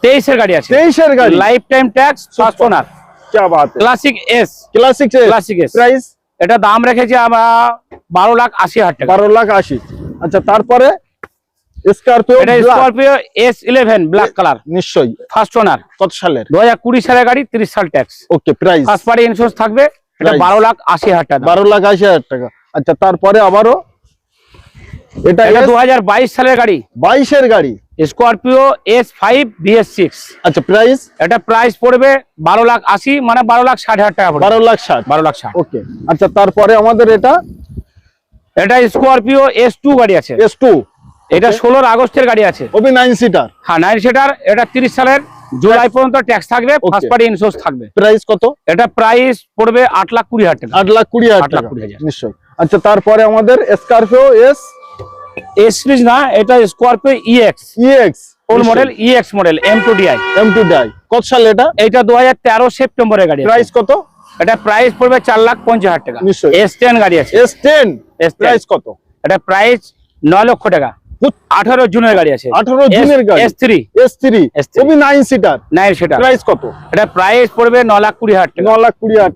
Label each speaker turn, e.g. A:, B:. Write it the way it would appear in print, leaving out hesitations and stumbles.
A: 23 এর গাড়ি আছে,
B: 23 এর গাড়ি,
A: life time tax, first owner,
B: क्या बात है,
A: classic S,
B: classic
A: classic S.
B: Price
A: এটা দাম রেখেছি আমরা 12,80,000 টাকা।
B: 12,80,000। আচ্ছা, তারপরে স্করপিও,
A: এটা স্করপিও S11 ব্ল্যাক কালার,
B: নিশ্চয়ই
A: ফার্স্ট ওনার,
B: কত সালের?
A: 2020 সালের গাড়ি, 30 সাল ট্যাক্স,
B: ওকে, প্রাইস
A: ফার্স্ট পার্টি ইন্স্যুরেন্স থাকবে। এটা
B: Price?
A: 12,80,000 টাকা।
B: 12,80,000 টাকা। আচ্ছা, তারপরে আবারও এটা
A: এটা 2022 সালের গাড়ি,
B: 22 এর গাড়ি,
A: স্করপিও S5 BS6।
B: আচ্ছা, প্রাইস
A: এটা প্রাইস পড়বে 12,80,000, মানে 12,60,000 টাকা পড়বে।
B: 12,60,000।
A: 12,60,000।
B: ওকে, আচ্ছা, তারপরে আমাদের এটা
A: এটা স্করপিও S2 গাড়ি আছে,
B: S2,
A: এটা 16 আগস্টের গাড়ি আছে।
B: ওবি 9 সিটার,
A: হ্যাঁ, 9 সিটার। এটা 30 সালের জুলাই পর্যন্ত ট্যাক্স থাকবে, ফার্স্ট পার্টি ইন্স্যুরেন্স থাকবে।
B: প্রাইস কত?
A: এটা প্রাইস পড়বে 8,20,000 টাকা।
B: 8,20,000 টাকা,
A: 8,20,000।
B: নিশ্চয়ই। আচ্ছা, তারপরে আমাদের স্করপিও
A: এস সিরিজ না, এটা Scorpio EX,
B: EX,
A: old model, EX model, M2DI।
B: M2DI, কত সাল এটা?
A: এটা 2013 সেপ্টেম্বরের গাড়ি আছে।
B: প্রাইস কত?
A: এটা প্রাইস পড়বে 4,50,000 টাকা।
B: নিশ্চয়ই।
A: S10 গাড়ি আছে,
B: S10,
A: S10
B: প্রাইস কত?
A: এটা প্রাইস 9 লক্ষ টাকা। 18 জুনের গাড়ি আছে,
B: 18 জুনের গাড়ি,
A: S3,
B: S3, Obi 9 seater,
A: 9 seater.
B: Price কত?
A: এটা প্রাইস পড়বে 9,20,000 টাকা।
B: 9,20,000